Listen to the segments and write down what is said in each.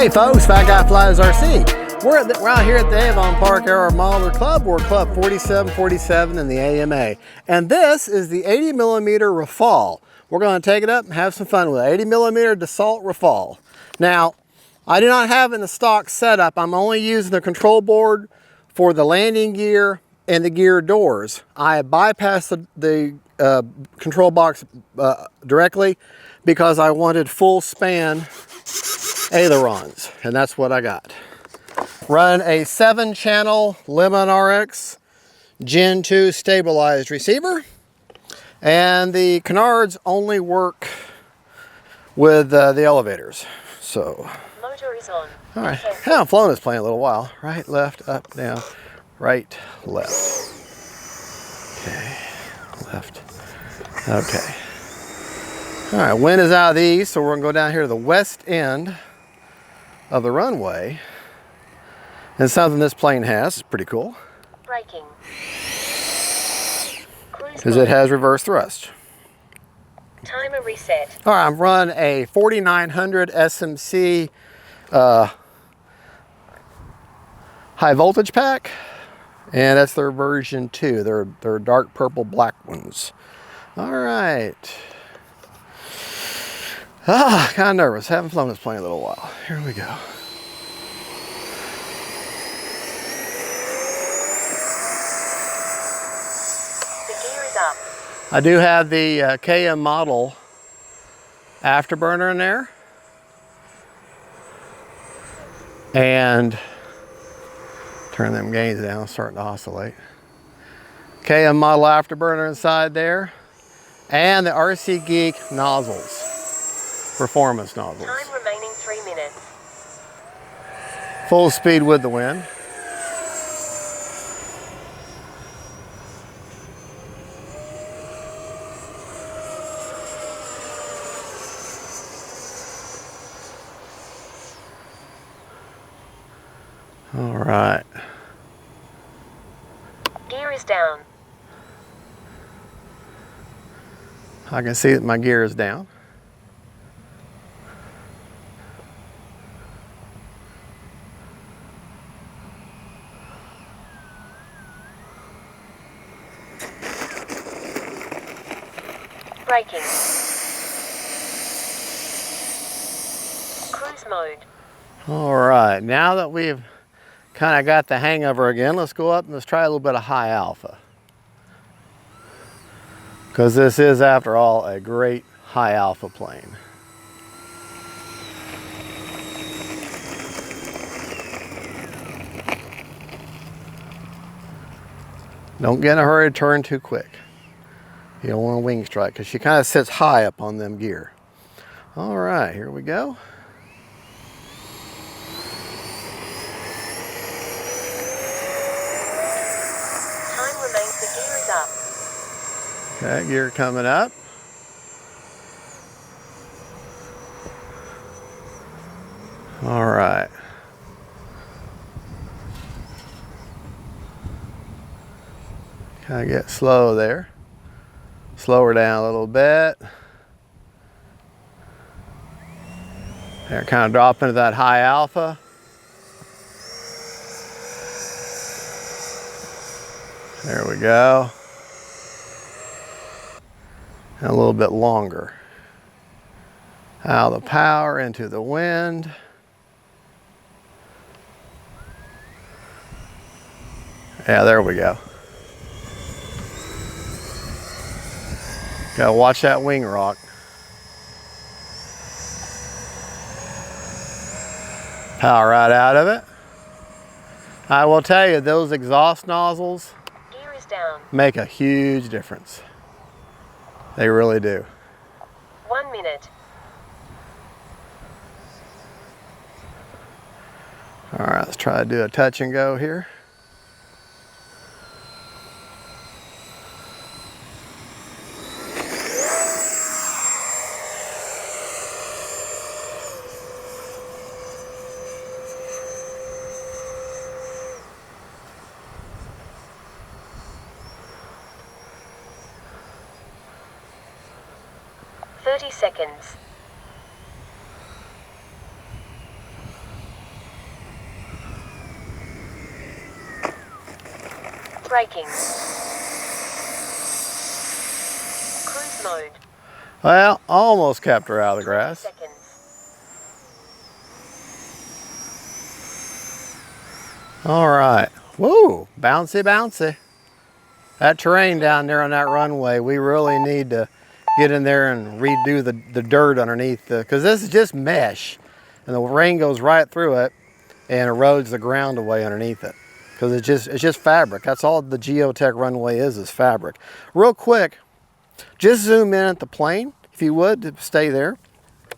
Hey folks, Fat Guy Flies RC. We're out here at the Avon Park Air Modeler Club. We're Club 4747 in the AMA. And this is the 80mm Rafale. We're going to take it up and have some fun with it. 80mm Dassault Rafale. Now, I do not have it in the stock setup. I'm only using the control board for the landing gear and the gear doors. I bypassed the control box directly because I wanted full span ailerons, and that's what I got. Run a 7-channel Lemon RX Gen 2 stabilized receiver, and the CANARDS only work with the elevators. So, motor is on. All right, I haven't flown this plane in a little while. Right, left, up, down, right, left. Okay, left. Okay. All right, wind is out of the east, so we're gonna go down here to the west end of the runway. And something this plane has is pretty cool. Braking. Because it has reverse thrust. Timer reset. All right, I'm running a 4900 SMC high voltage pack. And that's their version 2. They're dark purple black ones. All right. Kind of nervous. Haven't flown this plane in a little while. Here we go. The gear is up. I do have the KM model afterburner in there. And turn them gains down, it's starting to oscillate. KM model afterburner inside there. And the RC Geek nozzles, performance nozzles. Time remaining 3 minutes. Full speed with the wind. All right. Gear is down. I can see that my gear is down. Braking. Cruise mode. All right, now that we've kind of got the hang of her again, let's go up and let's try a little bit of high alpha. Because this is, after all, a great high alpha plane. Don't get in a hurry to turn too quick. You don't want a wing strike because she kind of sits high up on them gear. All right, here we go. Time remains. The gear is up. Okay, gear coming up. All right. Kind of get slow there. Slow her down a little bit. There, kind of drop into that high alpha. There we go. And a little bit longer. Out of the power into the wind. Yeah, there we go. Gotta watch that wing rock. Power right out of it. I will tell you, those exhaust nozzles Gear is down. make a huge difference. They really do. 1 minute. All right, let's try to do a touch and go here. Seconds. Braking. Cruise mode. Well, almost kept her out of the 20 grass. seconds. All right. Woo, bouncy, bouncy. That terrain down there on that runway, we really need to get in there and redo the dirt underneath, because this is just mesh, and the rain goes right through it and erodes the ground away underneath it, because it's just fabric. That's all the Geotech runway is fabric. Real quick, just zoom in at the plane, if you would, to stay there.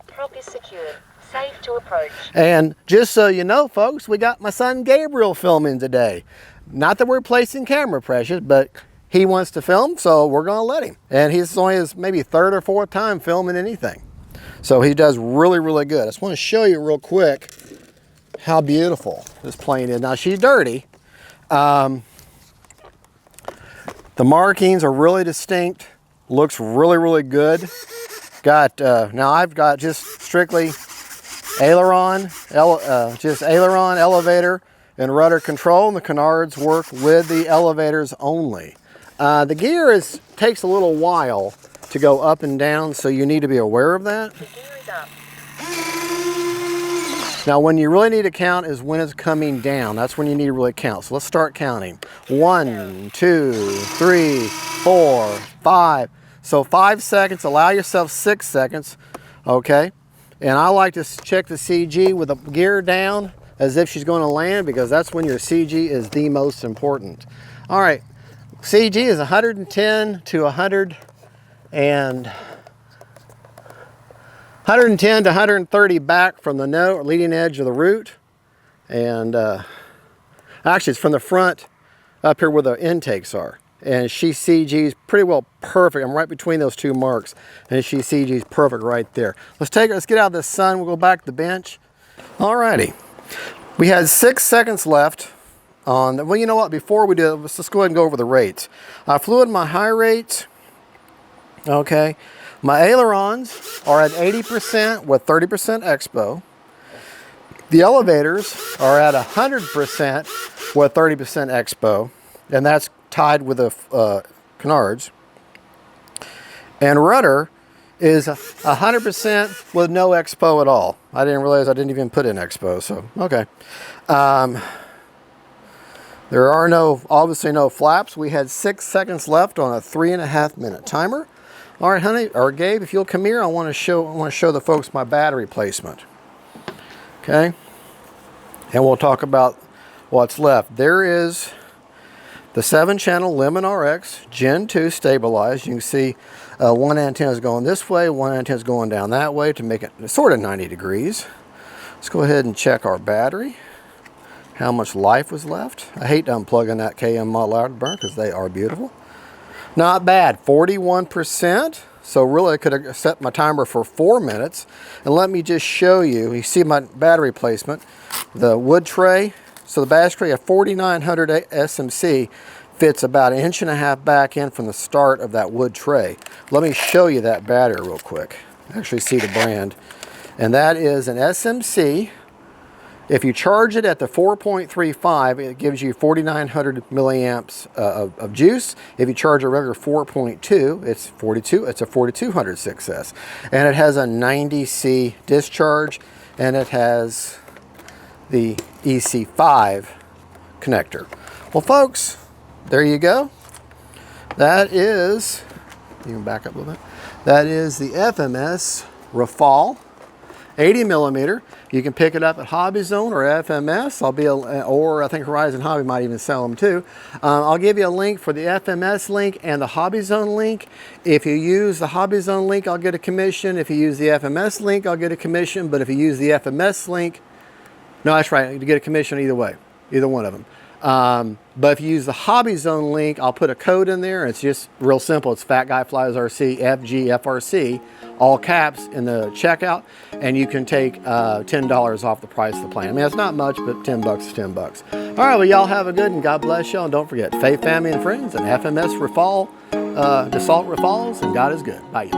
Prop is secured. Safe to approach. And just so you know, folks, we got my son Gabriel filming today. Not that we're placing camera pressures, but he wants to film, so we're going to let him. And he's only his maybe third or fourth time filming anything. So he does really, really good. I just want to show you real quick how beautiful this plane is. Now, she's dirty. The markings are really distinct. Looks really, really good. Now I've got just strictly aileron, elevator, and rudder control, and the canards work with the elevators only. The gear takes a little while to go up and down, so you need to be aware of that. The gear is up. Now, when you really need to count is when it's coming down. That's when you need to really count. So let's start counting. 1, 2, 3, 4, 5. So 5 seconds, allow yourself 6 seconds, okay? And I like to check the CG with the gear down as if she's going to land, because that's when your CG is the most important. All right, CG is 110 to 130 back from the nose, leading edge of the root. And actually it's from the front up here where the intakes are. And she CG's pretty well perfect. I'm right between those two marks, and she CG's perfect right there. Let's get out of the sun. We'll go back to the bench. Alrighty, we had 6 seconds left on. Well, you know what? Before we do it, let's just go ahead and go over the rates. I flew in my high rates. Okay, my ailerons are at 80% with 30% expo. The elevators are at 100% with 30% expo, and that's tied with the canards. And rudder is 100% with no expo at all. I didn't realize I didn't even put in expo, so okay. There are obviously no flaps. We had 6 seconds left on a 3.5 minute timer. All right, honey, or Gabe, if you'll come here, I want to show the folks my battery placement. Okay, and we'll talk about what's left. There is the 7-channel Lemon RX Gen 2 stabilized. You can see one antenna is going this way, one antenna is going down that way to make it sort of 90 degrees. Let's go ahead and check our battery, how much life was left. I hate unplugging that KM model out of the burn because they are beautiful. Not bad, 41%. So really I could have set my timer for 4 minutes. And let me just show you, you see my battery placement, the wood tray. So the battery tray, a 4900 SMC, fits about 1.5 inches back in from the start of that wood tray. Let me show you that battery real quick. Actually see the brand. And that is an SMC. If you charge it at the 4.35, it gives you 4,900 milliamps of juice. If you charge a regular 4.2, it's 42. It's a 4200 6S, and it has a 90C discharge, and it has the EC5 connector. Well, folks, there you go. That is, you can back up a little bit. That is the FMS RAFALE 80mm. You can pick it up at Hobby Zone or FMS. Or I think Horizon Hobby might even sell them too. I'll give you a link for the FMS link and the Hobby Zone link. If you use the Hobby Zone link, I'll get a commission. If you use the FMS link, I'll get a commission. But if you use the FMS link, no, that's right, you get a commission either way, either one of them. But if you use the Hobby Zone link, I'll put a code in there. It's just real simple. It's Fat Guy Flies RC, FGFRC, all caps in the checkout, and you can take $10 off the price of the plane. I mean, it's not much, but 10 bucks is 10 bucks. All right, well, y'all have a good and God bless y'all. And don't forget, faith, family, and friends, and FMS RAFALE, Dassault Rafales, and God is good. Bye.